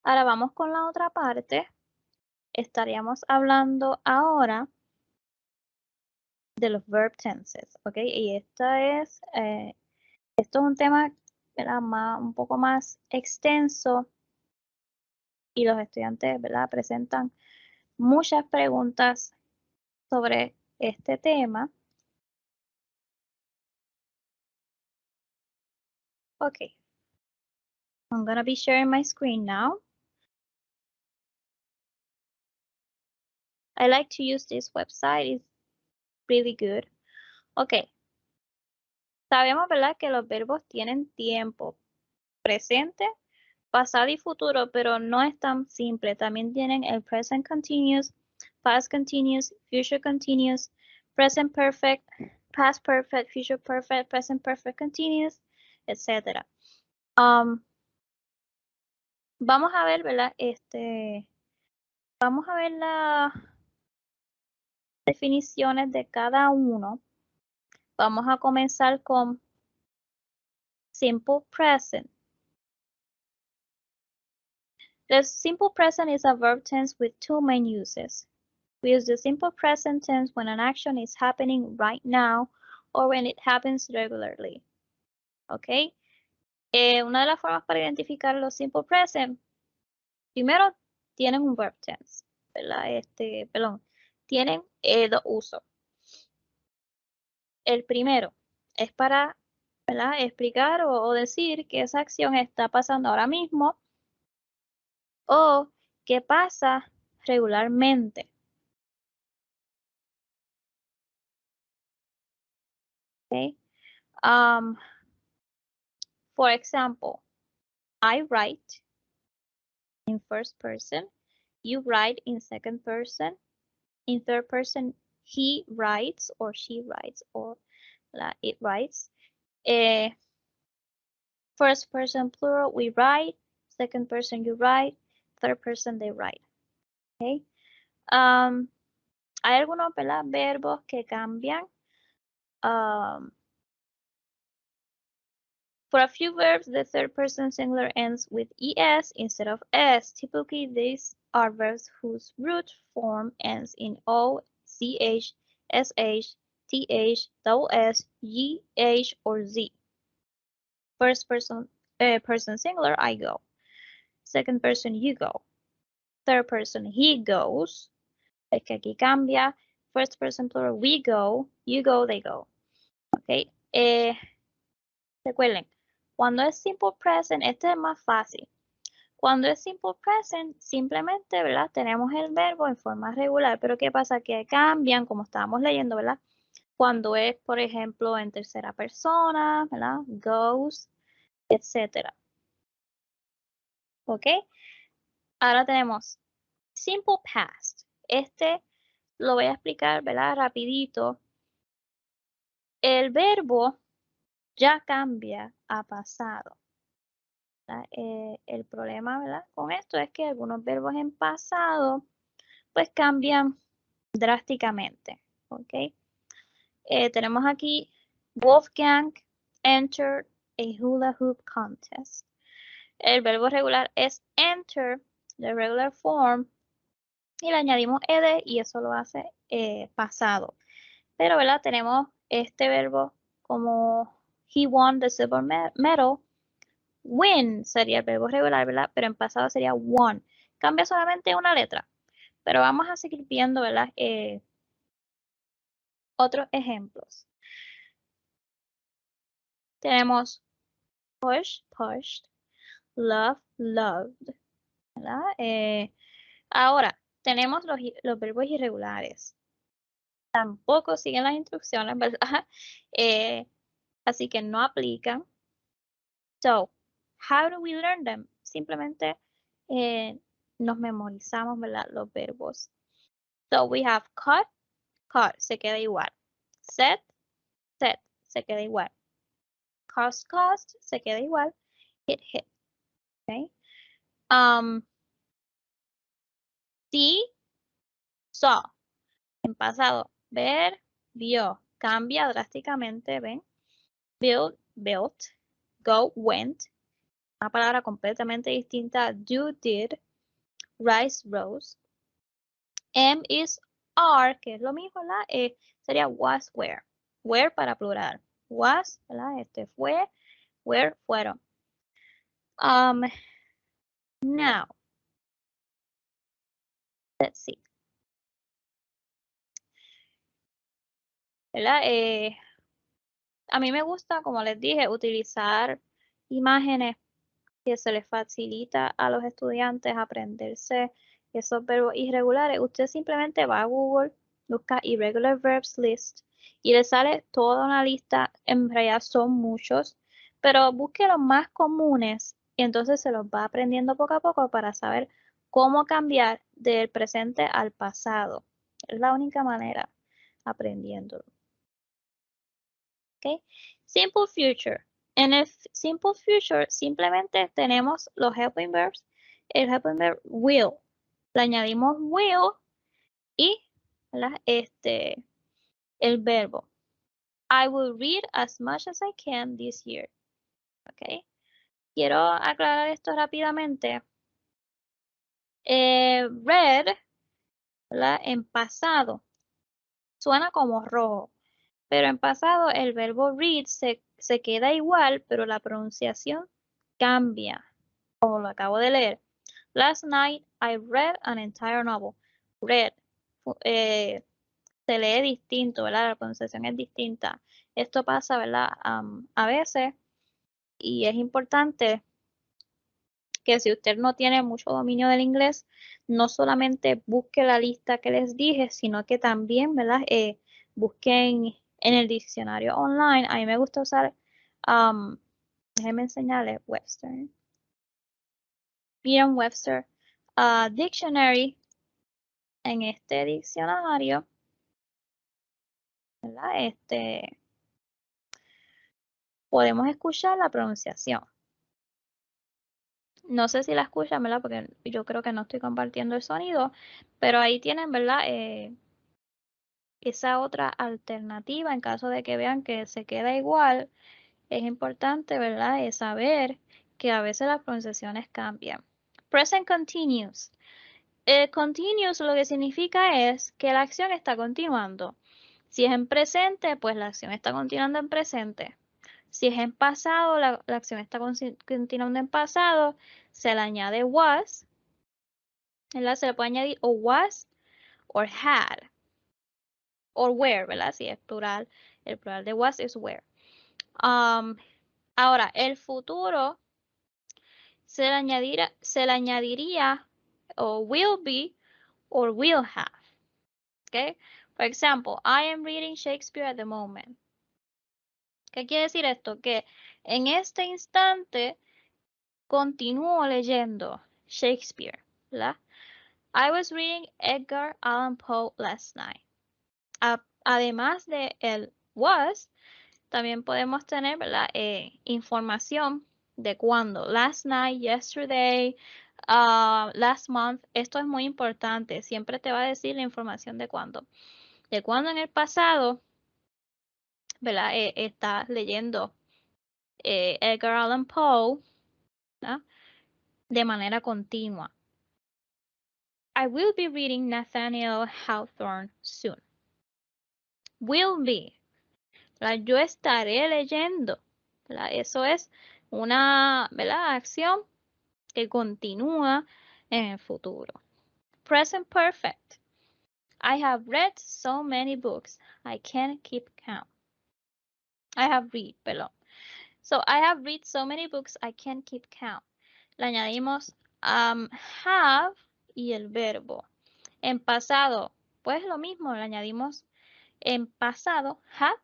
Ahora vamos con la otra parte. Estaríamos hablando ahora de los verb tenses, ¿ok? Y esto es un tema, ¿verdad? Un poco más extenso y los estudiantes, ¿verdad? Presentan muchas preguntas sobre este tema. Okay, I'm gonna be sharing my screen now. I like to use this website, it's really good. Okay, sabemos, ¿verdad? Que los verbos tienen tiempo presente, pasado y futuro, pero no es tan simple. También tienen el present continuous, past continuous, future continuous, present perfect, past perfect, future perfect, present perfect continuous, etc. Vamos a ver, ¿verdad? Vamos a ver las definiciones de cada uno. Vamos a comenzar con simple present. The simple present is a verb tense with two main uses. We use the simple present tense when an action is happening right now or when it happens regularly. ¿Ok? Una de las formas para identificar los simple present, primero tienen un verb tense, ¿verdad? Tienen dos usos. El primero es para, ¿verdad? Explicar o decir que esa acción está pasando ahora mismo o que pasa regularmente. Okay? For example, I write in first person, you write in second person, in third person, he writes or she writes or it writes. First person plural, we write, second person you write, third person they write. Okay? Hay algunos, ¿verdad? Verbos que cambian. For a few verbs, the third person singular ends with es instead of s. Typically, these are verbs whose root form ends in o, ch, sh, th, double s, gh, or z. First person singular, I go. Second person, you go. Third person, he goes. Es que aquí cambia. First person plural, we go. You go, they go. Ok. Recuerden, cuando es simple present, este es más fácil. Cuando es simple present, simplemente, ¿verdad? Tenemos el verbo en forma regular, pero ¿qué pasa? Que cambian, como estábamos leyendo, ¿verdad? Cuando es, por ejemplo, en tercera persona, ¿verdad? Goes, etc. ¿Ok? Ahora tenemos simple past. Este lo voy a explicar, ¿verdad? Rapidito. El verbo ya cambia a pasado. El problema, ¿verdad? Con esto es que algunos verbos en pasado pues cambian drásticamente, ¿ok? Tenemos aquí Wolfgang entered a hula hoop contest. El verbo regular es enter, the regular form, y le añadimos ed y eso lo hace pasado. Pero, ¿verdad? Tenemos este verbo como he won the silver medal. Win sería el verbo regular, ¿verdad? Pero en pasado sería won. Cambia solamente una letra. Pero vamos a seguir viendo, ¿verdad? Otros ejemplos. Tenemos push, pushed, love, loved, ¿verdad? Ahora, tenemos los verbos irregulares. Tampoco siguen las instrucciones, ¿verdad? Así que no aplican. So, how do we learn them? Simplemente nos memorizamos, ¿verdad? Los verbos. So, we have cut, cut, se queda igual. Set, set, se queda igual. Cost, cost, se queda igual. Hit, hit. Okay. See, saw. En pasado, ver, vio. Cambia drásticamente, ¿ven? Build, built. Go, went. una palabra completamente distinta. Do, did. Rice, rose. Am is are, que es lo mismo, ¿verdad? Sería was, were. Were para plural. Was, ¿verdad? Fue. Were, fueron. Now, let's see. ¿Verdad? A mí me gusta, como les dije, utilizar imágenes que se les facilita a los estudiantes aprenderse esos verbos irregulares. Usted simplemente va a Google, busca Irregular Verbs List y le sale toda una lista. En realidad son muchos, pero busque los más comunes y entonces se los va aprendiendo poco a poco para saber cómo cambiar del presente al pasado. Es la única manera aprendiéndolo. ¿Okay? Simple Future. En el Simple Future simplemente tenemos los helping verbs. El helping verb will. Le añadimos will y el verbo. I will read as much as I can this year. ¿Okay? Quiero aclarar esto rápidamente. Read, ¿verdad? En pasado suena como rojo, pero en pasado el verbo read se queda igual, pero la pronunciación cambia, como lo acabo de leer. Last night I read an entire novel. Read. Se lee distinto, ¿verdad? La pronunciación es distinta. Esto pasa, ¿verdad? A veces, y es importante que si usted no tiene mucho dominio del inglés, no solamente busque la lista que les dije, sino que también, ¿verdad? Busquen en el diccionario online. A mí me gusta usar, déjenme enseñarles, Webster. Merriam-Webster Dictionary. En este diccionario, ¿verdad? Podemos escuchar la pronunciación. No sé si la escuchan, ¿verdad? Porque yo creo que no estoy compartiendo el sonido, pero ahí tienen, ¿verdad? Esa otra alternativa en caso de que vean que se queda igual. Es importante, ¿verdad? Saber que a veces las pronunciaciones cambian. Present continuous. Continuous lo que significa es que la acción está continuando. Si es en presente, pues la acción está continuando en presente. Si es en pasado, la acción está continuando en pasado, se le añade was, ¿verdad? Se le puede añadir o was or had, or were, ¿verdad? Si es plural, el plural de was es were. Ahora, el futuro se le añadiría o will be or will have. Okay? For example, I am reading Shakespeare at the moment. ¿Qué quiere decir esto? Que en este instante continúo leyendo Shakespeare, ¿verdad? I was reading Edgar Allan Poe last night. Además de el was, también podemos tener, ¿verdad? Información de cuándo. Last night, yesterday, last month. Esto es muy importante. Siempre te va a decir la información de cuándo. De cuándo en el pasado, ¿verdad? Estás leyendo Edgar Allan Poe, ¿verdad? De manera continua. I will be reading Nathaniel Hawthorne soon. Will be. ¿Verdad? Yo estaré leyendo. ¿Verdad? Eso es una, ¿verdad? Acción que continúa en el futuro. Present perfect. I have read so many books, I can't keep count. I have read, perdón. So, I have read so many books, I can't keep count. Le añadimos have y el verbo. En pasado, pues lo mismo, le añadimos en pasado have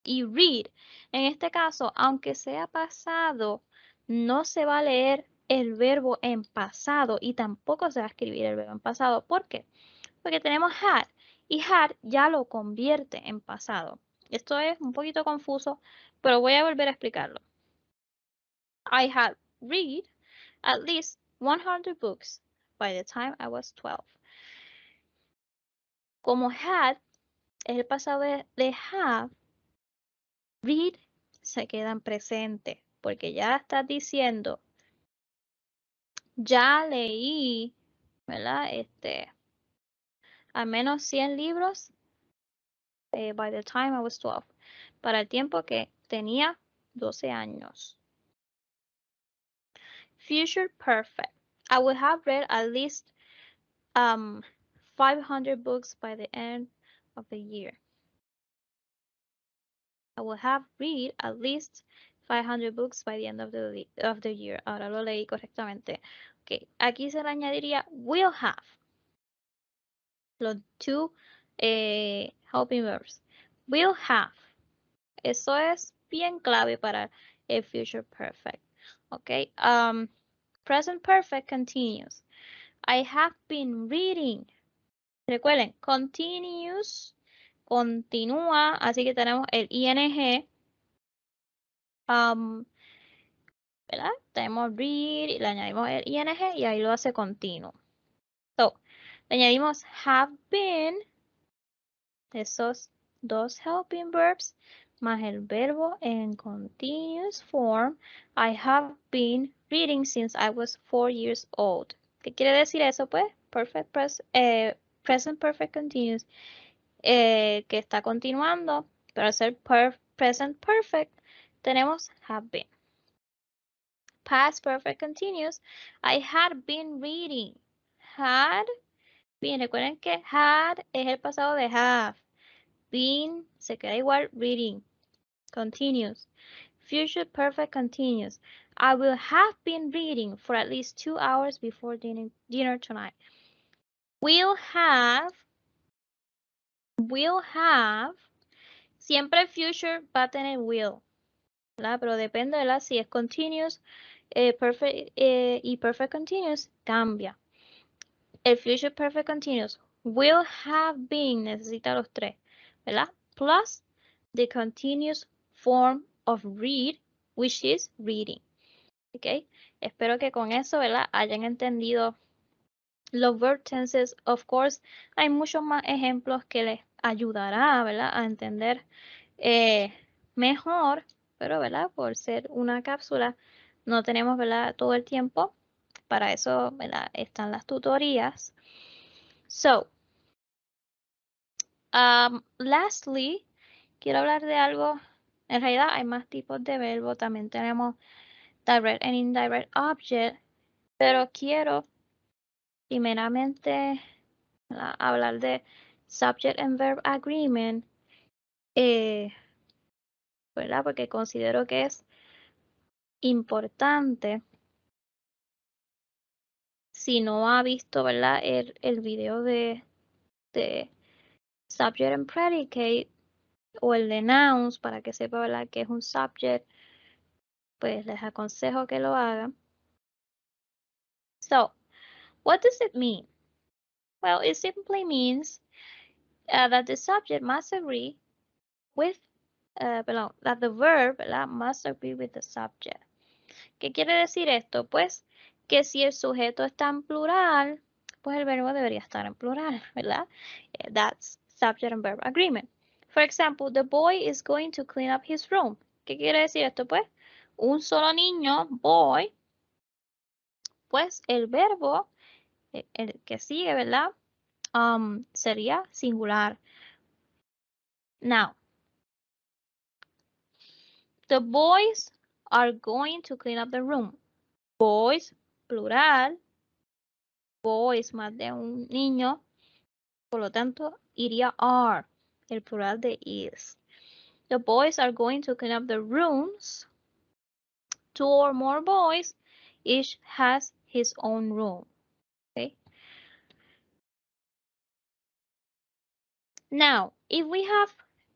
y read. En este caso, aunque sea pasado, no se va a leer el verbo en pasado y tampoco se va a escribir el verbo en pasado. ¿Por qué? Porque tenemos had y had ya lo convierte en pasado. Esto es un poquito confuso, pero voy a volver a explicarlo. I had read at least 100 books by the time I was 12. Como had es el pasado de have, read se queda en presente. porque ya estás diciendo, ya leí, ¿verdad? Al menos 100 libros by the time I was 12, para el tiempo que tenía 12 años. Future perfect. I will have read at least 500 books by the end of the year. I will have read at least 500 books by the end of the year. Ahora lo leí correctamente. Okay. Aquí se le añadiría will have. Los two helping verbs. Will have. Eso es bien clave para el future perfect. Okay. Present perfect continuous. I have been reading. Recuerden, continuous, continúa, así que tenemos el ing. ¿Verdad? Tenemos read y le añadimos el ing y ahí lo hace continuo. So, le añadimos have been, esos dos helping verbs, más el verbo en continuous form. I have been reading since I was 4 years old. ¿Qué quiere decir eso? Pues, present perfect continuous, que está continuando, pero al ser present perfect, tenemos have been. Past perfect continuous. I had been reading. Had been. Recuerden que had es el pasado de have. Been se queda igual reading. Continuous. Future perfect continuous. I will have been reading for at least 2 hours before dinner tonight. Will have. Siempre future va a tener will. ¿Verdad? Pero depende, ¿verdad? Si es continuous, perfect y perfect continuous, cambia. El future perfect continuous will have been, necesita los tres, ¿verdad? Plus the continuous form of read, which is reading. ¿Ok? Espero que con eso, ¿verdad? Hayan entendido los verb tenses. Of course, hay muchos más ejemplos que les ayudará, ¿verdad? A entender mejor, pero, ¿verdad? Por ser una cápsula, no tenemos, ¿verdad? Todo el tiempo. Para eso, ¿verdad? Están las tutorías. So, lastly, quiero hablar de algo. En realidad hay más tipos de verbo. También tenemos direct and indirect object. Pero quiero primeramente hablar de subject and verb agreement. ¿Verdad? Porque considero que es importante. Si no ha visto, ¿verdad? El video de subject and predicate o el de nouns para que sepa, ¿verdad? Que es un subject, pues les aconsejo que lo hagan. So, what does it mean? Well, it simply means that the subject must agree with, that the verb, ¿verdad? Must agree with the subject. ¿Qué quiere decir esto? Pues que si el sujeto está en plural, pues el verbo debería estar en plural, ¿verdad? That's subject and verb agreement. For example, the boy is going to clean up his room. ¿Qué quiere decir esto? Pues un solo niño, boy, pues el verbo, el que sigue, ¿verdad? Sería singular. Now, the boys are going to clean up the room. Boys, plural. Boys, más de un niño. Por lo tanto, iría are, el plural de is. The boys are going to clean up the rooms. 2 or more boys, each has his own room. Okay. Now, if we have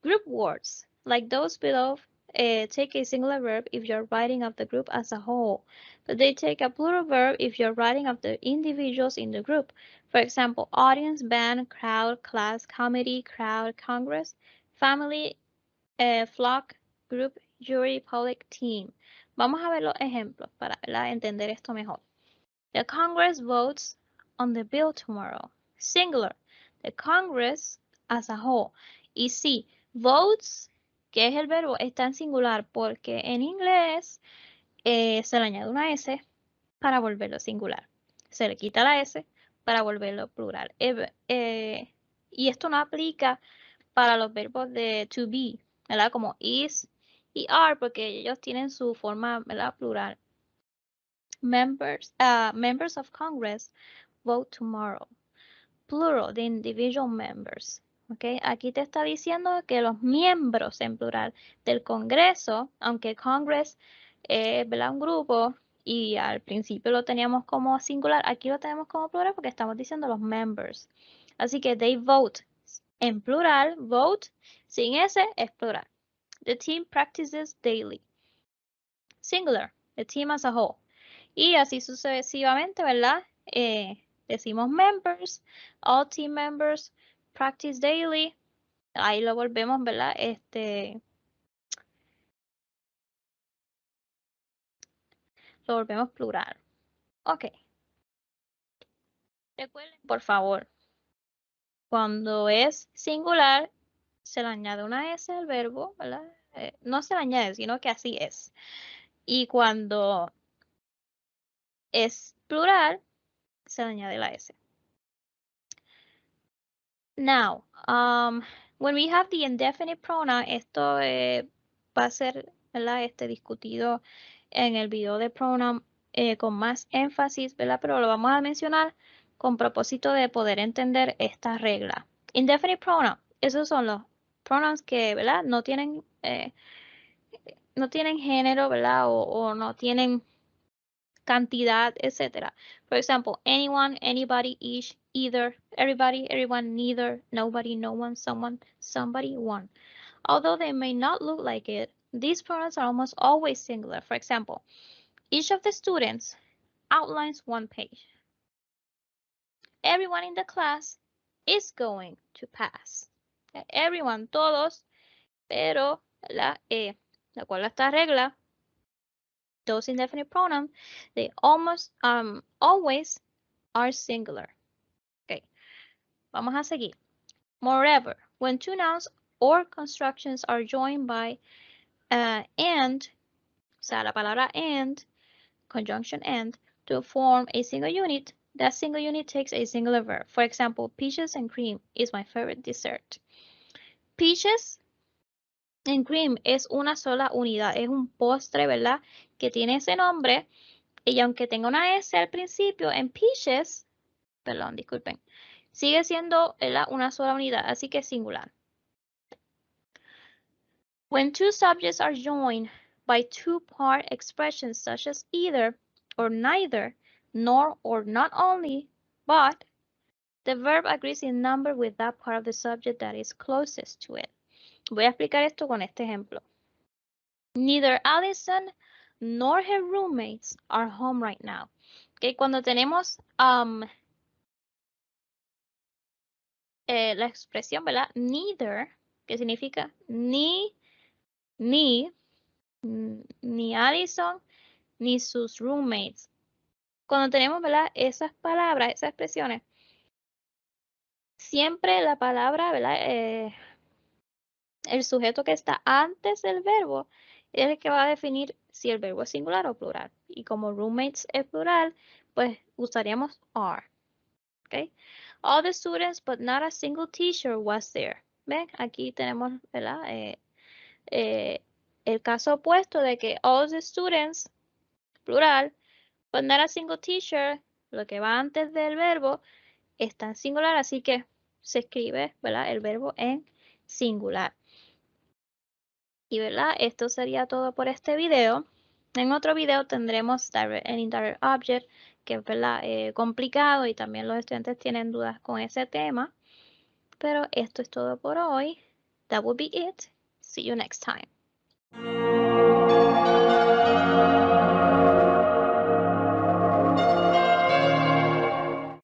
group words like those below, take a singular verb if you're writing of the group as a whole, but they take a plural verb if you're writing of the individuals in the group. For example, audience, band, crowd, class, committee, crowd, congress, family, flock, group, jury, public, team. Vamos a ver los ejemplos para, ¿verdad?, entender esto mejor. The Congress votes on the bill tomorrow. Singular. The Congress as a whole. Y sí, votes, que es el verbo, está en singular porque en inglés se le añade una S para volverlo singular. Se le quita la S para volverlo plural. Y esto no aplica para los verbos de to be, ¿verdad? Como is y are, porque ellos tienen su forma, ¿verdad? Plural. Members of Congress vote tomorrow. Plural, the individual members. ¿Okay? Aquí te está diciendo que los miembros en plural del Congreso, aunque Congress es un grupo y al principio lo teníamos como singular, aquí lo tenemos como plural porque estamos diciendo los members. Así que they vote en plural, vote sin S es plural. The team practices daily. Singular, the team as a whole. Y así sucesivamente, ¿verdad? Decimos members, all team members practice daily. Ahí lo volvemos, ¿verdad? Lo volvemos plural. Ok. Recuerden, por favor, cuando es singular, se le añade una S al verbo, ¿verdad? No se le añade, sino que así es. Y cuando es plural, se le añade la S. Now, when we have the indefinite pronoun, esto va a ser, ¿verdad? Discutido en el video de pronoun con más énfasis, ¿verdad? Pero lo vamos a mencionar con propósito de poder entender esta regla. Indefinite pronoun, esos son los pronouns que, ¿verdad? No tienen género, ¿verdad? O no tienen cantidad, etc. For example, anyone, anybody, each, either, everybody, everyone, neither, nobody, no one, someone, somebody, one. Although they may not look like it, these pronouns are almost always singular. For example, each of the students outlines one page. Everyone in the class is going to pass. Everyone, todos, pero de acuerdo a esta regla, those indefinite pronouns, they almost always are singular. Okay, vamos a seguir. Moreover, when two nouns or constructions are joined by and, o sea, la palabra and, conjunction and, to form a single unit, that single unit takes a singular verb. For example, peaches and cream is my favorite dessert. Peaches and cream es una sola unidad, es un postre, ¿verdad? Que tiene ese nombre. Y aunque tenga una S al principio, en peaches, perdón, disculpen, sigue siendo una sola unidad, así que es singular. When two subjects are joined by two-part expressions such as either or neither, nor or not only, but, the verb agrees in number with that part of the subject that is closest to it. Voy a explicar esto con este ejemplo. Neither Allison nor her roommates are home right now. Okay, cuando tenemos la expresión, ¿verdad? Neither, que significa ni Allison, ni sus roommates. Cuando tenemos, ¿verdad? Esas palabras, esas expresiones, siempre la palabra, ¿verdad? El sujeto que está antes del verbo es el que va a definir si el verbo es singular o plural. Y como roommates es plural, pues usaríamos are. Okay? All the students, but not a single teacher was there. ¿Ven? Aquí tenemos, ¿verdad? El caso opuesto de que all the students, plural, but not a single teacher, lo que va antes del verbo, está en singular, así que se escribe, ¿verdad? El verbo en singular. Y, ¿verdad? Esto sería todo por este video. En otro video tendremos direct and indirect object, que es, ¿verdad? Complicado y también los estudiantes tienen dudas con ese tema. Pero esto es todo por hoy. That will be it. See you next time.